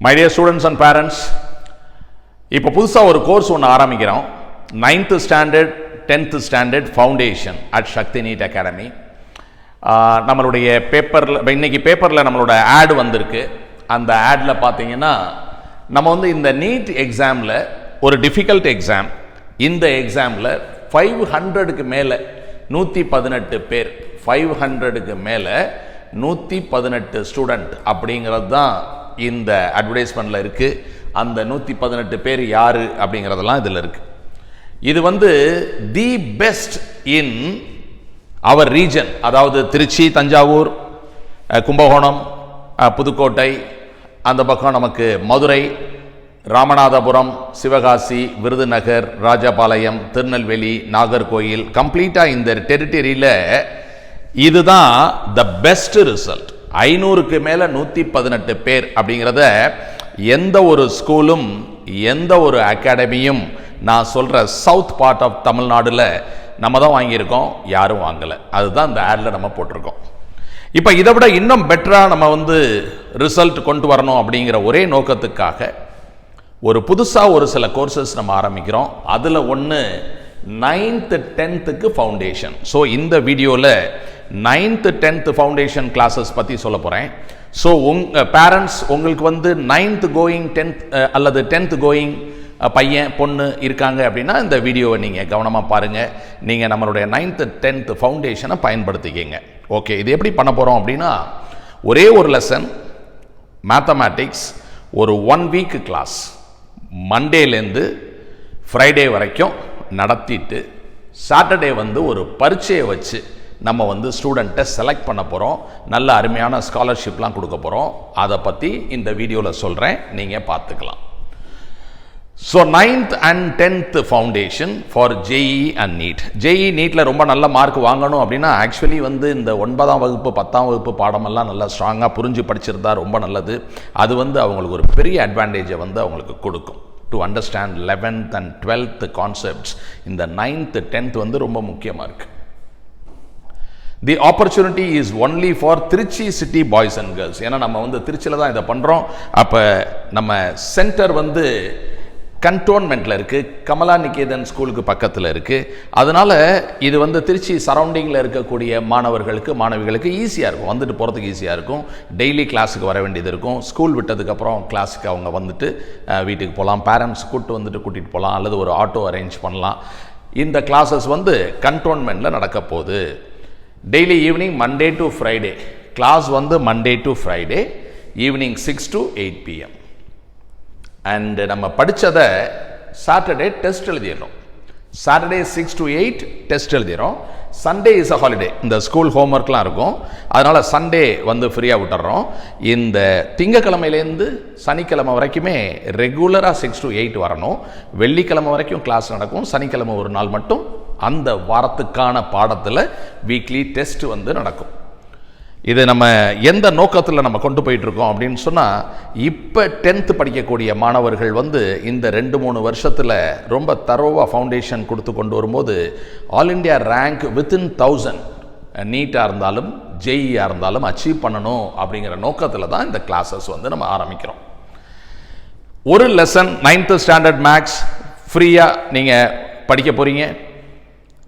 My dear students and parents, இப்போ புதுசாக ஒரு கோர்ஸ் ஒன்று ஆரம்பிக்கிறோம். 9th standard 10th standard foundation at Sakthi NEET academy. நம்மளுடைய பேப்பரில் இன்னைக்கு பேப்பரில் நம்மளோட ஆட் வந்திருக்கு. அந்த ஆடில் பார்த்தீங்கன்னா நம்ம வந்து இந்த நீட் எக்ஸாமில் ஒரு டிஃபிகல்ட் எக்ஸாம். இந்த எக்ஸாமில் 500க்கு மேலே 118 பேர், 500க்கு மேலே 118 ஸ்டூடெண்ட் அப்படிங்கிறது தான் இந்த அட்வர்டைஸ்மெண்ட்டில் இருக்குது. அந்த 118 பேர் யார் அப்படிங்கிறதெல்லாம் இதில் இருக்குது. இது வந்து the best in our region, அதாவது திருச்சி, தஞ்சாவூர், கும்பகோணம், புதுக்கோட்டை, அந்த பக்கம் நமக்கு மதுரை, ராமநாதபுரம், சிவகாசி, விருதுநகர், ராஜபாளையம், திருநெல்வேலி, நாகர்கோயில், கம்ப்ளீட்டாக இந்த டெரிட்டரியில் இதுதான் த பெஸ்ட் ரிசல்ட். 500க்கு மேலே 118 பேர் அப்படிங்கிறத எந்த ஒரு ஸ்கூலும் எந்த ஒரு அகாடமியும், நான் சொல்கிற சவுத் பார்ட் ஆஃப் தமிழ்நாடுல நம்ம தான் வாங்கியிருக்கோம், யாரும் வாங்கலை. அதுதான் இந்த ஆடில் நம்ம போட்டிருக்கோம். இப்போ இதை விட இன்னும் பெட்டராக நம்ம வந்து ரிசல்ட் கொண்டு வரணும் அப்படிங்கிற ஒரே நோக்கத்துக்காக ஒரு புதுசாக ஒரு சில கோர்சஸ் நம்ம ஆரம்பிக்கிறோம். அதில் ஒன்று 9th 10th ஃபவுண்டேஷன். ஸோ இந்த வீடியோவில் 9th 10th ஃபவுண்டேஷன் கிளாஸஸ் பற்றி சொல்ல போகிறேன். ஸோ பேரண்ட்ஸ் உங்களுக்கு வந்து 9th கோயிங் 10th அல்லது 10th கோயிங் பையன் பொண்ணு இருக்காங்க அப்படின்னா இந்த வீடியோவை நீங்கள் கவனமாக பாருங்கள். நீங்கள் நம்மளுடைய 9th 10th ஃபவுண்டேஷனை பயன்படுத்திக்கிங்க. ஓகே, இது எப்படி பண்ண போகிறோம் அப்படின்னா, ஒரே ஒரு லெசன் மேத்தமேட்டிக்ஸ், ஒரு 1 வீக் கிளாஸ், மண்டேலேருந்து ஃப்ரைடே வரைக்கும் நடத்திட்டு சாட்டர்டே வந்து ஒரு பரீட்சையை வச்சு நம்ம வந்து ஸ்டூடெண்ட்டை செலக்ட் பண்ண போகிறோம். நல்ல அருமையான ஸ்காலர்ஷிப்லாம் கொடுக்க போகிறோம். அதை பற்றி இந்த வீடியோவில் சொல்கிறேன், நீங்கள் பார்த்துக்கலாம். So 9th and 10th foundation for JEE and NEET. JEE நீட்டில் ரொம்ப நல்ல மார்க் வாங்கணும் அப்படின்னா ஆக்சுவலி வந்து இந்த 9ஆம் வகுப்பு 10ஆம் வகுப்பு பாடமெல்லாம் நல்லா ஸ்ட்ராங்காக புரிஞ்சு படிச்சிருந்தா ரொம்ப நல்லது. அது வந்து அவங்களுக்கு ஒரு பெரிய அட்வான்டேஜை வந்து அவங்களுக்கு கொடுக்கும். To understand 11th and 12th concepts இந்த 9th 10th வந்து ரொம்ப முக்கியமாக இருக்குது. The opportunity is only for Trichy city boys and girls. ஏன்னா நம்ம வந்து திருச்சியில் தான் இதை பண்ணுறோம். அப்போ நம்ம சென்டர் வந்து கண்டோன்மெண்ட்டில் இருக்குது, கமலா நிகேதன் ஸ்கூலுக்கு பக்கத்தில் இருக்குது. அதனால் இது வந்து திருச்சி சரௌண்டிங்கில் இருக்கக்கூடிய மாணவர்களுக்கு மாணவிகளுக்கு ஈஸியாக இருக்கும், வந்துட்டு போகிறதுக்கு ஈஸியாக இருக்கும். டெய்லி கிளாஸுக்கு வர வேண்டியது இருக்கும். ஸ்கூல் விட்டதுக்கப்புறம் கிளாஸுக்கு அவங்க வந்துட்டு வீட்டுக்கு போகலாம், பேரண்ட்ஸ் கூட்டிகிட்டு போகலாம், அல்லது ஒரு ஆட்டோ அரேஞ்ச் பண்ணலாம். இந்த கிளாஸஸ் வந்து கண்டோன்மெண்ட்டில் நடக்க போகுது. Daily evening Monday to Friday class வந்து Monday to Friday evening 6 to 8 PM. And நம்ம படித்ததை சாட்டர்டே டெஸ்ட் எழுதிடுறோம். சாட்டர்டே 6 to 8 டெஸ்ட் எழுதிடுறோம். சண்டே இஸ் அ ஹாலிடே, இந்த ஸ்கூல் ஹோம்ஒர்க்லாம் இருக்கும், அதனால் சண்டே வந்து ஃப்ரீயாக விட்டுறோம். இந்த திங்கக்கிழமையிலேருந்து சனிக்கிழமை வரைக்குமே ரெகுலராக 6 to 8 வரணும். வெள்ளிக்கிழமை வரைக்கும் கிளாஸ் நடக்கும். சனிக்கிழமை ஒரு நாள் மட்டும் அந்த வாரத்துக்கான பாடத்தில் வீக்லி டெஸ்ட் வந்து நடக்கும். இது நம்ம எந்த நோக்கத்தில் நம்ம கொண்டு போயிட்டுருக்கோம் அப்படின்னு சொன்னால், இப்போ 10th படிக்கக்கூடிய மாணவர்கள் வந்து இந்த 2-3 வருஷத்தில் ரொம்ப தரோவாக ஃபவுண்டேஷன் கொடுத்து கொண்டு வரும்போது ஆல் இண்டியா ரேங்க் வித்தின் 1000 நீட்டாக இருந்தாலும் ஜேஇயாக இருந்தாலும் அச்சீவ் பண்ணணும் அப்படிங்கிற நோக்கத்தில் தான் இந்த கிளாஸஸ் வந்து நம்ம ஆரம்பிக்கிறோம். ஒரு லெசன் 9th ஸ்டாண்டர்ட் மேக்ஸ் ஃப்ரீயாக நீங்கள் படிக்க போகிறீங்க.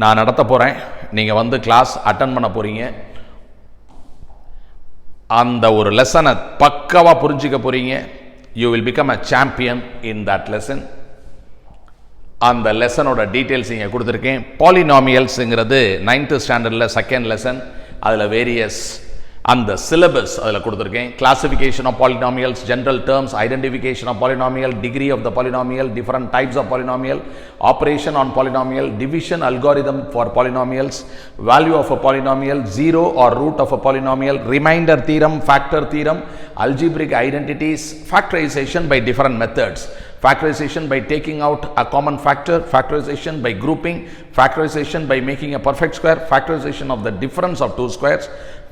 நான் நடத்த போகிறேன், நீங்கள் வந்து கிளாஸ் அட்டன் பண்ண போகிறீங்க. அந்த ஒரு லெசனை பக்காவாக புரிஞ்சிக்க போகிறீங்க. You will become a champion in that lesson. அந்த லெசனோட டீட்டெயில்ஸ் இங்கே கொடுத்துருக்கேன். பாலினாமியல்ஸுங்கிறது 9th ஸ்டாண்டர்டில் செகண்ட் லெசன். அதில் வேரியஸ் அந்த சிலபஸ் அதில் கொடுத்துருக்கேன். Classification of polynomials, general terms, identification of polynomial, degree of the polynomial, different types of polynomial, operation on polynomial, division algorithm for polynomials, value of a polynomial, zero or root of a polynomial, remainder theorem, factor theorem, algebraic identities, factorization by different methods, factorization by taking out a common factor, factorization by grouping, factorization by making a perfect square, factorization of the difference of two squares,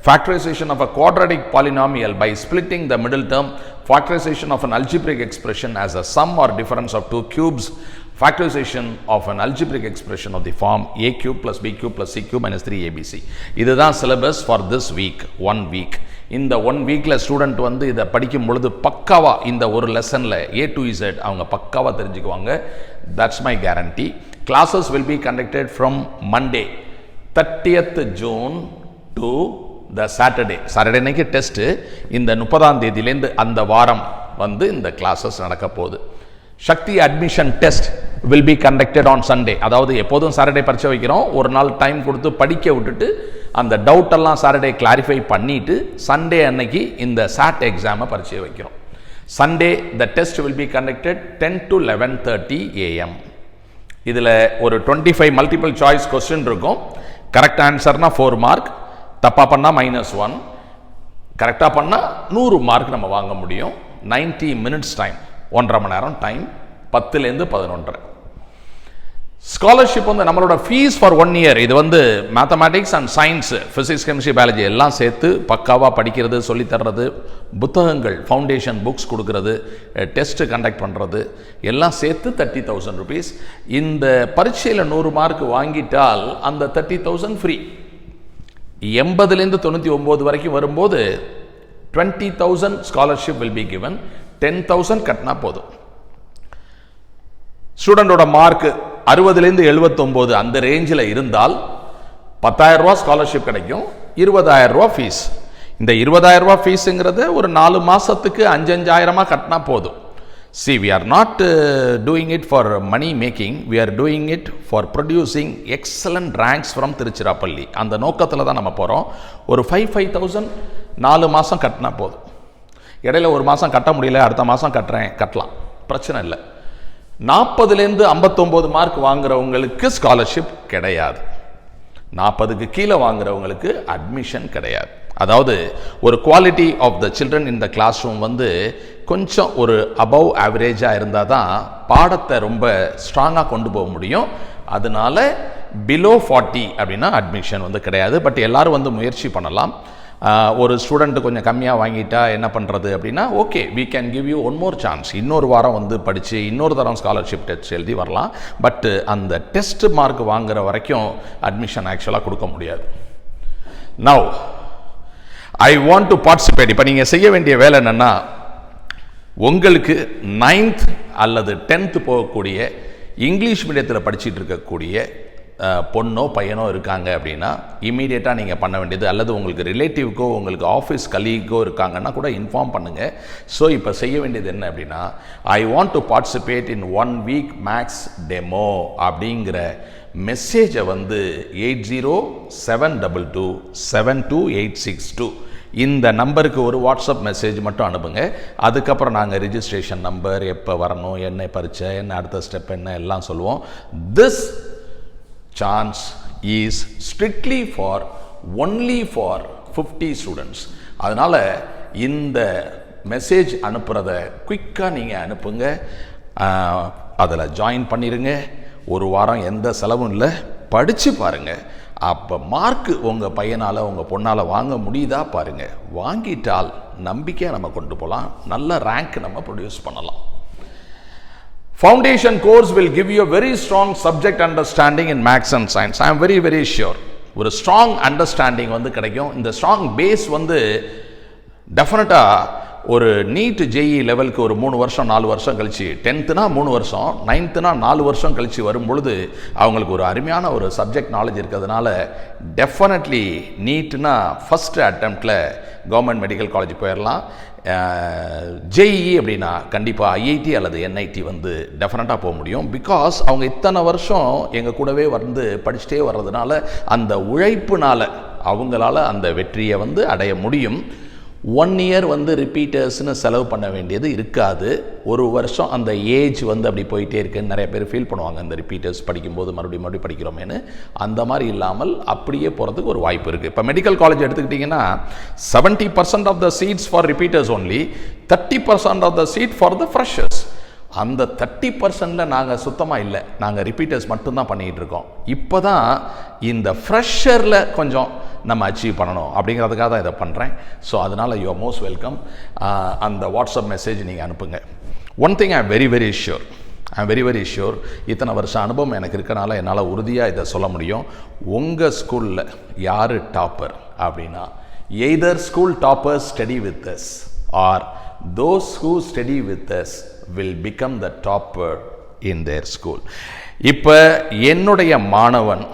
factorization of a quadratic polynomial by splitting the middle term, factorization of an algebraic expression as a sum or difference of two cubes, factorization of an algebraic expression of the form a cube plus b cube plus c cube minus 3abc. இதுதான் syllabus for this week, 1 week. இந்த 1 வீக்ல student வந்து இதை படிக்கும் பொழுது பக்காவா இந்த ஒரு லெசன்ல A to Z அவங்க பக்காவா தெரிஞ்சுக்குவாங்க. That's my guarantee. Classes will be conducted from Monday 30th June to the Saturday. Saturday அன்னைக்கு டெஸ்ட். இந்த 30ஆம் தேதியிலேருந்து அந்த வாரம் வந்து இந்த கிளாஸஸ் நடக்க போகுது. Sakthi admission test will be conducted on Sunday. அதாவது எப்போதும் சாட்டர்டே பரீட்சை வைக்கிறோம், ஒரு நாள் டைம் கொடுத்து படிக்க விட்டுட்டு அந்த டவுட் எல்லாம் சாட்டர்டே கிளாரிஃபை பண்ணிட்டு சண்டே அன்னைக்கு இந்த சாட் எக்ஸாமை பரீட்சை வைக்கிறோம். Sunday the test will be conducted 10 to 11:30 AM. இதில் ஒரு 25 மல்டிபிள் சாய்ஸ் கொஸ்டின் இருக்கும். கரெக்ட் ஆன்சர்னா 4 மார்க், தப்பா பண்ணா -1, கரெக்டாக பண்ணால் 100 மார்க் நம்ம வாங்க முடியும். 90 minutes டைம், 1.5 மணி நேரம் டைம், 10லேருந்து 11:30. ஸ்காலர்ஷிப் வந்து நம்மளோட ஃபீஸ் ஃபார் 1 இயர், இது வந்து mathematics and science, physics chemistry biology எல்லாம் சேர்த்து பக்காவாக படிக்கிறது, சொல்லித்தர்றது, புத்தகங்கள் ஃபவுண்டேஷன் புக்ஸ் கொடுக்கறது, டெஸ்ட் கண்டக்ட் பண்ணுறது எல்லாம் சேர்த்து 30,000 rupees. இந்த பரீட்சையில் 100 மார்க் வாங்கிட்டால் அந்த 30,000 ஃப்ரீ. 80லேருந்து 99 வரைக்கும் வரும்போது 20,000 ஸ்காலர்ஷிப் வில் பி கிவன். 10,000 கட்டினா போதும். ஸ்டூடெண்டோட மார்க் 60லேருந்து 79 அந்த ரேஞ்சில் இருந்தால் 10,000 ரூபா ஸ்காலர்ஷிப் கிடைக்கும், 20,000 ரூபா ஃபீஸ். இந்த 20,000 ரூபா ஃபீஸுங்கிறத ஒரு 4 மாதத்துக்கு 5,000 கட்டினா போதும். See, we are not doing it for money making, we are doing it for producing excellent ranks from Tiruchirappalli. அந்த நோக்கத்தில் தான் நம்ம போகிறோம். ஒரு 5,000 4 மாதம் கட்டினா போதும். இடையில ஒரு மாதம் கட்ட முடியல, அடுத்த மாதம் கட்டலாம், பிரச்சனை இல்லை. 40லேருந்து 59 மார்க் வாங்குறவங்களுக்கு ஸ்காலர்ஷிப் கிடையாது. 40க்கு கீழே வாங்குறவங்களுக்கு அட்மிஷன் கிடையாது. அதாவது ஒரு quality of the children in the classroom வந்து கொஞ்சம் ஒரு அபவ் ஆவரேஜாக இருந்தால் தான் பாடத்தை ரொம்ப ஸ்ட்ராங்காக கொண்டு போக முடியும். அதனால பிலோ 40 அப்படின்னா அட்மிஷன் வந்து கிடையாது. பட் எல்லாரும் வந்து முயற்சி பண்ணலாம். ஒரு ஸ்டூடெண்ட்டு கொஞ்சம் கம்மியாக வாங்கிட்டா என்ன பண்ணுறது அப்படின்னா, okay, we can give you one more chance. இன்னொரு வாரம் வந்து படித்து இன்னொரு தரம் ஸ்காலர்ஷிப் டெஸ்ட் எழுதி வரலாம். பட்டு அந்த டெஸ்ட் மார்க் வாங்குற வரைக்கும் அட்மிஷன் ஆக்சுவலாக கொடுக்க முடியாது. Now I want to participate. இப்போ நீங்கள் செய்ய வேண்டிய வேலை என்னென்னா, உங்களுக்கு 9th அல்லது 10th போகக்கூடிய இங்கிலீஷ் மீடியத்தில் படிச்சுட்டு இருக்கக்கூடிய பொண்ணோ பையனோ இருக்காங்க அப்படின்னா இமீடியட்டாக நீங்கள் பண்ண வேண்டியது, அல்லது உங்களுக்கு ரிலேட்டிவ்க்கோ உங்களுக்கு ஆஃபீஸ் கலீக்கோ இருக்காங்கன்னா கூட இன்ஃபார்ம் பண்ணுங்கள். ஸோ இப்போ செய்ய வேண்டியது என்ன அப்படின்னா, I want to participate in 1 week max demo அப்படிங்கிற மெசேஜை வந்து 8072272862 இந்த நம்பருக்கு ஒரு வாட்ஸ்அப் மெசேஜ் மட்டும் அனுப்புங்க. அதுக்கப்புறம் நாங்கள் ரிஜிஸ்ட்ரேஷன் நம்பர், எப்போ வரணும், என்ன பரீட்சை, என்ன அடுத்த ஸ்டெப் என்ன எல்லாம் சொல்லுவோம். This chance is strictly for only for 50 students. அதனால இந்த மெசேஜ் அனுப்புறத குயிக்காக நீங்கள் அனுப்புங்க. அதில் ஜாயின் பண்ணிடுங்க. ஒரு வாரம் எந்த செலவும் இல்லை, படித்து பாருங்கள். அப்போ மார்க்கு உங்கள் பையனால் உங்கள் பொண்ணால் வாங்க முடியுதா பாருங்கள். வாங்கிட்டால் நம்பிக்கையாக நம்ம கொண்டு போகலாம், நல்ல ரேங்க் நம்ம ப்ரொடியூஸ் பண்ணலாம். Foundation course will give you a very strong subject understanding in maths and science. I am very very sure. ஒரு strong understanding வந்து கிடைக்கும். இந்த strong base வந்து டெஃபினட்டாக ஒரு நீட் ஜேஇ லெவலுக்கு ஒரு 3 வருஷம் 4 வருஷம் கழிச்சு, 10th-னா 3 வருஷம், 9th-னா 4 வருஷம் கழிச்சு வரும் பொழுது அவங்களுக்கு ஒரு அருமையான ஒரு சப்ஜெக்ட் நாலேஜ் இருக்கிறதுனால டெஃபினெட்லி நீட்னா ஃபஸ்ட் அட்டெம்ப்டில் கவர்மெண்ட் மெடிக்கல் காலேஜ் போயிடலாம். ஜேஇ அப்படின்னா கண்டிப்பாக ஐஐடி அல்லது என்ஐடி வந்து டெஃபினட்டாக போக முடியும். பிகாஸ் அவங்க இத்தனை வருஷம் எங்கள் கூடவே வந்து படிச்சுட்டே வர்றதுனால அந்த உழைப்புனால அவங்களால அந்த வெற்றியை வந்து அடைய முடியும். 1 year வந்து ரிப்பீட்டர்ஸ்னு செலவு பண்ண வேண்டியது இருக்காது. ஒரு வருஷம் அந்த ஏஜ் வந்து அப்படி போயிட்டே இருக்குன்னு நிறைய பேர் ஃபீல் பண்ணுவாங்க, அந்த ரிப்பீட்டர்ஸ் படிக்கும்போது மறுபடியும் படிக்கிறோமேனு. அந்த மாதிரி இல்லாமல் அப்படியே போகிறதுக்கு ஒரு வாய்ப்பு இருக்குது. இப்போ மெடிக்கல் காலேஜ் எடுத்துக்கிட்டிங்கன்னா 70% of the seats for repeaters only, 30% of the seat for the freshers. அந்த 30%ல் நாங்கள் சுத்தமாக இல்லை, நாங்கள் ரிப்பீட்டர்ஸ் மட்டும்தான் பண்ணிகிட்டு இருக்கோம். இப்போ தான் இந்த ஃப்ரெஷரில் கொஞ்சம் நம்ம அச்சீவ் பண்ணணும் அப்படிங்கிறதுக்காக தான் இதை பண்ணுறேன். ஸோ அதனால் யூ ஆர் மோஸ்ட் வெல்கம். அந்த வாட்ஸ்அப் மெசேஜ் நீங்கள் அனுப்புங்க. One thing I am very very sure, I'm very sure. இத்தனை வருஷம் அனுபவம் எனக்கு இருக்கனால என்னால் உறுதியாக இதை சொல்ல முடியும். உங்கள் ஸ்கூலில் யார் டாப்பர் அப்படின்னா, either school toppers study with us are those who study with us will become the topper in their school. இப்போ என்னுடைய மாணவன்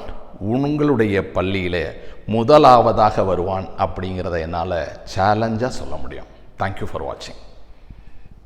உங்களுடைய பள்ளியில் முதலாவதாக வருவான் அப்படிங்கிறத என்னால் சேலஞ்சாக சொல்ல முடியும். தேங்க்யூ ஃபார் வாட்சிங்.